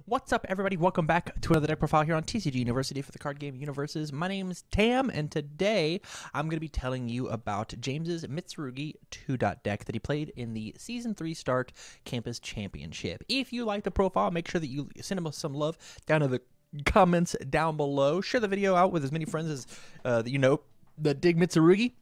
What's up, everybody? Welcome back to another deck profile here on TCG University for the card game UniVersus. My name is Tam, and today I'm going to be telling you about James's Mitsurugi 2-dot deck that he played in the Season 3 Start Campus Championship. If you like the profile, make sure that you send him some love down in the comments down below. Share the video out with as many friends as that you know that dig Mitsurugi.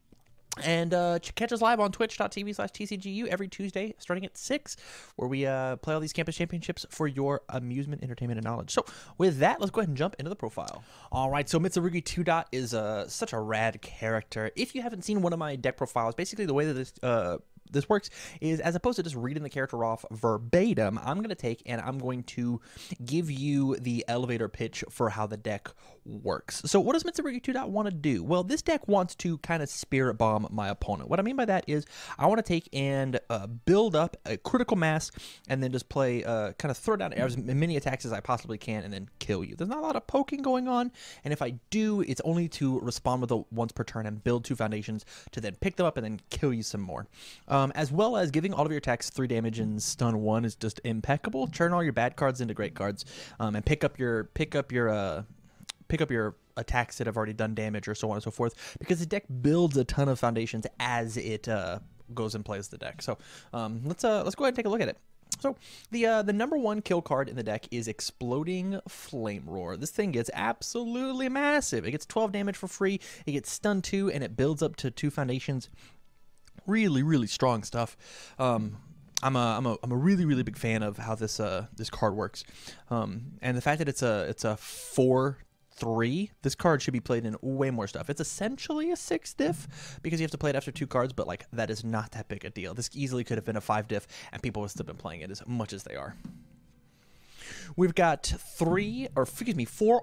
And catch us live on twitch.tv/TCGU every Tuesday starting at 6, where we play all these campus championships for your amusement, entertainment, and knowledge. So with that, let's go ahead and jump into the profile. All right, so Mitsurugi 2-dot is such a rad character. If you haven't seen one of my deck profiles, basically the way that this works is, as opposed to just reading the character off verbatim, I'm going to take and I'm going to give you the elevator pitch for how the deck works. So what does Mitsurugi 2-dot want to do? Well, this deck wants to kind of spirit bomb my opponent. What I mean by that is I want to take and build up a critical mass and then just play, kind of throw down as many attacks as I possibly can and then kill you. There's not a lot of poking going on, and if I do, it's only to respond with a once per turn and build 2 foundations to then pick them up and then kill you some more. As well as giving all of your attacks 3 damage and stun 1 is just impeccable. Turn all your bad cards into great cards, and pick up your attacks that have already done damage, or so on and so forth, because the deck builds a ton of foundations as it goes and plays the deck. So let's go ahead and take a look at it. So the number 1 kill card in the deck is Exploding Flame Roar. This thing gets absolutely massive. It gets 12 damage for free. It gets stun 2, and it builds up to 2 foundations. Really strong stuff. I'm a really big fan of how this card works, and the fact that it's a 4/3. This card should be played in way more stuff. It's essentially a 6 diff because you have to play it after 2 cards, but like that is not that big a deal. This easily could have been a 5 diff, and people would still been playing it as much as they are. We've got 4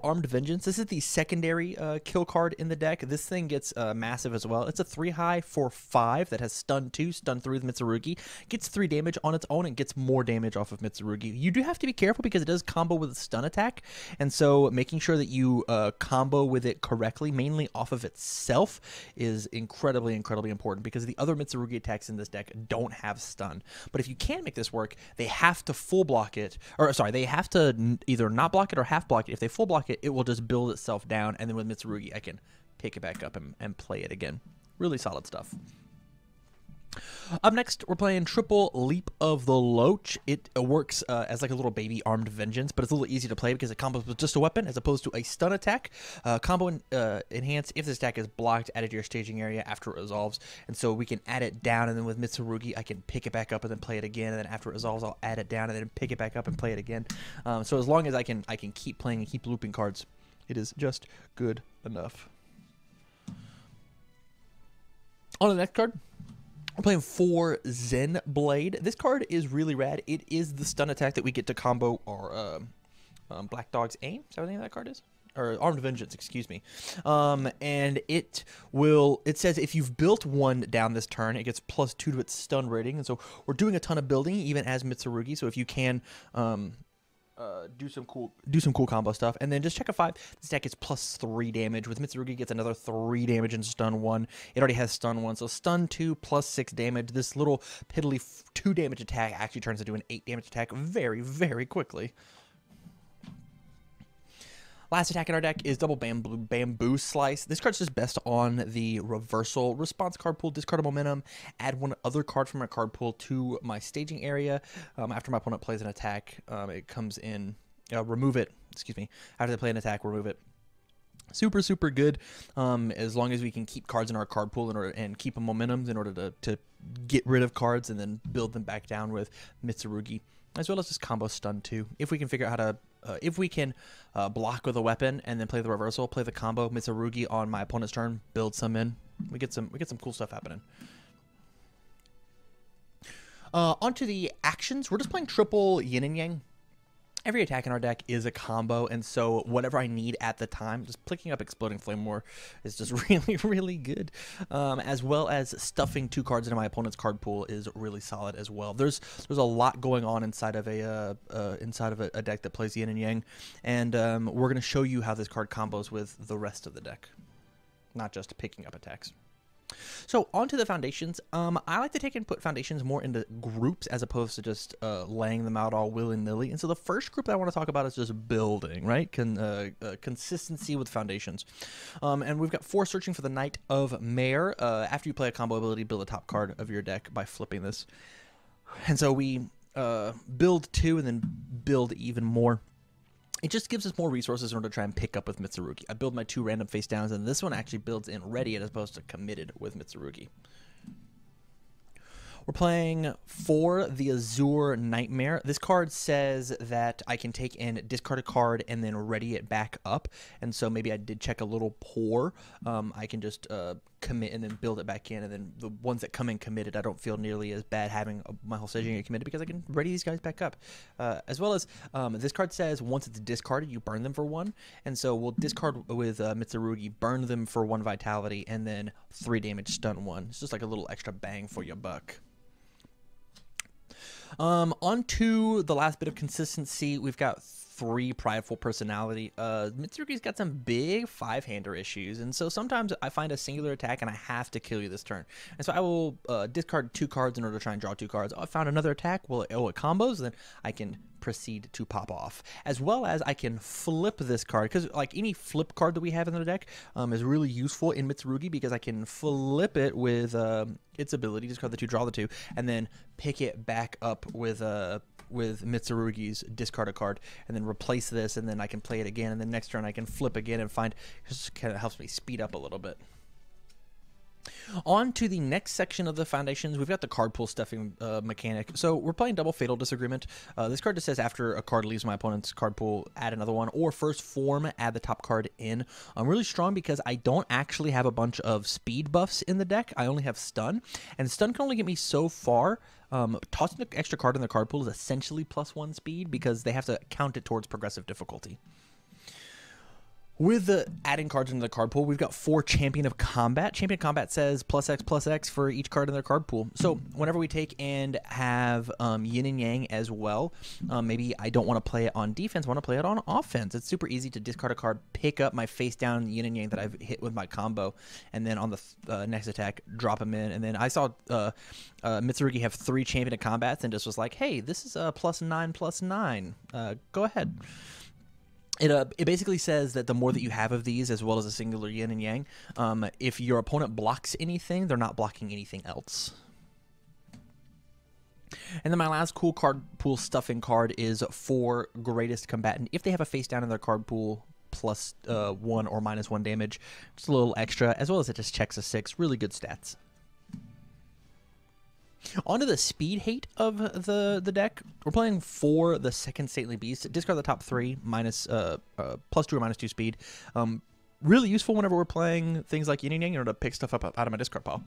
Armed Vengeance. This is the secondary kill card in the deck. This thing gets massive as well. It's a 3-high for 5 that has stun 2, stun 3 with Mitsurugi. Gets 3 damage on its own and gets more damage off of Mitsurugi. You do have to be careful because it does combo with a stun attack, and so making sure that you combo with it correctly, mainly off of itself, is incredibly important because the other Mitsurugi attacks in this deck don't have stun. But if you can make this work, they have to full block it, or sorry, they have to either not block it or half block it. If they full block it, it will just build itself down, and then with Mitsurugi, I can pick it back up and play it again. Really solid stuff. Up next, we're playing Triple Leap of the Loach. It works as like a little baby Armed Vengeance, but it's a little easy to play because it combos with just a weapon as opposed to a stun attack. Combo enhance if this attack is blocked, added to your staging area after it resolves. And so we can add it down, and then with Mitsurugi, I can pick it back up and then play it again. And then after it resolves, I'll add it down and then pick it back up and play it again. So as long as I can keep playing and keep looping cards, it is just good enough. On the next card, we're playing 4 Zen Blade. This card is really rad. It is the stun attack that we get to combo our Black Dog's Aim. Is that what the name of that card is? Or Armed Vengeance, excuse me. And it says if you've built 1 down this turn, it gets +2 to its stun rating. And so we're doing a ton of building, even as Mitsurugi. So if you can do some cool combo stuff, and then just check a 5. This deck is +3 damage. With Mitsurugi, gets another 3 damage and stun 1. It already has stun 1, so stun 2 +6 damage. This little piddly 2 damage attack actually turns into an 8 damage attack very quickly. Last attack in our deck is Double Bamboo Slice. This card's just best on the reversal. Response card pool, discard a momentum, add 1 other card from my card pool to my staging area. After my opponent plays an attack, it comes in, remove it, excuse me. After they play an attack, remove it. Super good, as long as we can keep cards in our card pool and keep them momentums in order to get rid of cards and then build them back down with Mitsurugi, as well as just combo stun 2. If we can figure out how to if we can block with a weapon and then play the reversal, play the combo Mitsurugi on my opponent's turn, build some in, we get some cool stuff happening. Onto the actions. We're just playing triple Yin and Yang. Every attack in our deck is a combo, and so whatever I need at the time, just picking up Exploding Flame Roar is just really good. As well as stuffing 2 cards into my opponent's card pool is really solid as well. There's a lot going on inside of a deck that plays Yin and Yang, and we're going to show you how this card combos with the rest of the deck, not just picking up attacks. So onto the foundations. I like to take and put foundations more into groups as opposed to just laying them out all willy-nilly. And so the first group that I want to talk about is just building, right? Consistency with foundations. And we've got 4 searching for the Nightmare. After you play a combo ability, build a top card of your deck by flipping this. And so we build 2 and then build even more. It just gives us more resources in order to try and pick up with Mitsurugi. I build my 2 random face downs, and this one actually builds in ready as opposed to committed with Mitsurugi. We're playing for the Azure Nightmare. This card says that I can take and discard a card and then ready it back up. And so maybe I did check a little poor. I can just commit and then build it back in. And then the ones that come in committed, I don't feel nearly as bad having my whole staging get committed because I can ready these guys back up. As well as this card says once it's discarded, you burn them for 1. And so we'll discard with Mitsurugi, burn them for 1 vitality, and then 3 damage, stun 1. It's just like a little extra bang for your buck. On to the last bit of consistency, we've got 3 prideful personality. Mitsurugi's got some big 5-hander issues, and so sometimes I find a singular attack and I have to kill you this turn. And so I will discard 2 cards in order to try and draw 2 cards. I found another attack, well, it combos, then I can proceed to pop off. As well as I can flip this card, because like any flip card that we have in the deck is really useful in Mitsurugi because I can flip it with its ability, discard the 2, draw the 2, and then pick it back up with Mitsurugi's discard a card, and then replace this, and then I can play it again, and then next turn I can flip again and find, it just kind of helps me speed up a little bit. On to the next section of the foundations, we've got the card pool stuffing mechanic. So we're playing Double Fatal Disagreement. This card just says after a card leaves my opponent's card pool, add another one, or first form, add the top card in. I'm really strong because I don't actually have a bunch of speed buffs in the deck. I only have stun, and stun can only get me so far. Tossing the extra card in the card pool is essentially +1 speed because they have to count it towards progressive difficulty. With the adding cards into the card pool, we've got 4 Champion of Combat. Champion of Combat says +X for each card in their card pool. So whenever we take and have Yin and Yang as well, maybe I don't want to play it on defense, I want to play it on offense. It's super easy to discard a card, pick up my face down Yin and Yang that I've hit with my combo, and then on the next attack, drop them in. And then I saw Mitsurugi have 3 Champion of Combats and just was like, hey, this is a +9/+9. Go ahead. It basically says that the more that you have of these, as well as a singular yin and yang, if your opponent blocks anything, they're not blocking anything else. And then my last cool card pool stuffing card is for Greatest Combatant. If they have a face down in their card pool, +1 or -1 damage, just a little extra, as well as it just checks a 6. Really good stats. Onto the speed hate of the deck. We're playing for the second Saintly Beast. Discard the top 3, +2 or -2 speed. Really useful whenever we're playing things like Yin and Yang in order to pick stuff up out of my discard pile.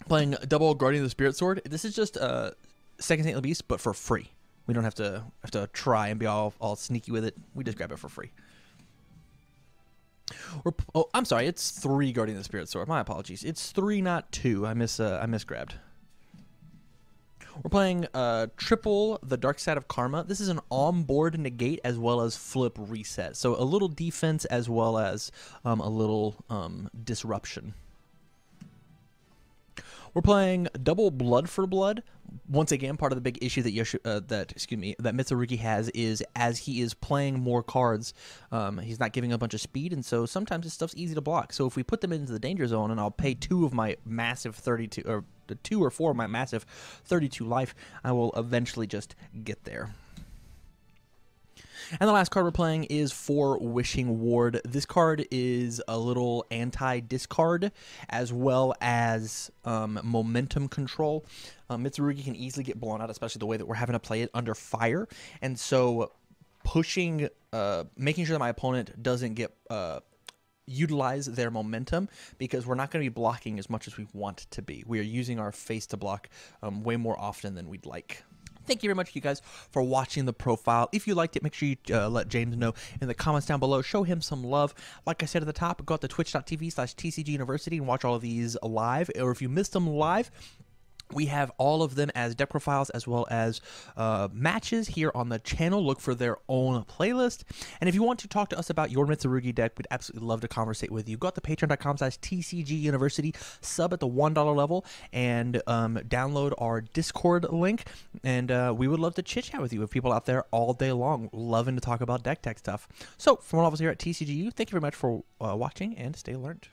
Playing double Guardian of the Spirit Sword. This is just second Saintly Beast, but for free. We don't have to try and be all sneaky with it. We just grab it for free. Oh, I'm sorry. It's 3 Guardian of the Spirit Sword. My apologies. It's 3, not 2. I misgrabbed. We're playing triple the Dark Side of Karma. This is an on-board negate as well as flip reset. So a little defense as well as a little disruption. We're playing double Blood for Blood. Once again, part of the big issue that Mitsurugi has is as he is playing more cards, he's not giving a bunch of speed, and so sometimes this stuff's easy to block. So if we put them into the danger zone, and I'll pay 2 of my massive 32, or 2 or 4 of my massive 32 life, I will eventually just get there. And the last card we're playing is for Wishing Ward. This card is a little anti-discard as well as momentum control. Mitsurugi can easily get blown out, especially the way that we're having to play it under fire. And so pushing, making sure that my opponent doesn't get utilize their momentum, because we're not going to be blocking as much as we want to be. We are using our face to block way more often than we'd like. Thank you very much, you guys, for watching the profile. If you liked it, make sure you let James know in the comments down below. Show him some love. Like I said at the top, go out to twitch.tv/TCG University and watch all of these live. Or if you missed them live, We have all of them as deck profiles as well as matches here on the channel. Look for their own playlist. And if you want to talk to us about your Mitsurugi deck, we'd absolutely love to conversate with you. Go out to patreon.com/TCGUniversity, sub at the $1 level, and download our Discord link. And we would love to chit chat with you with people out there all day long, loving to talk about deck tech stuff. So from all of us here at TCGU, thank you very much for watching, and stay learned.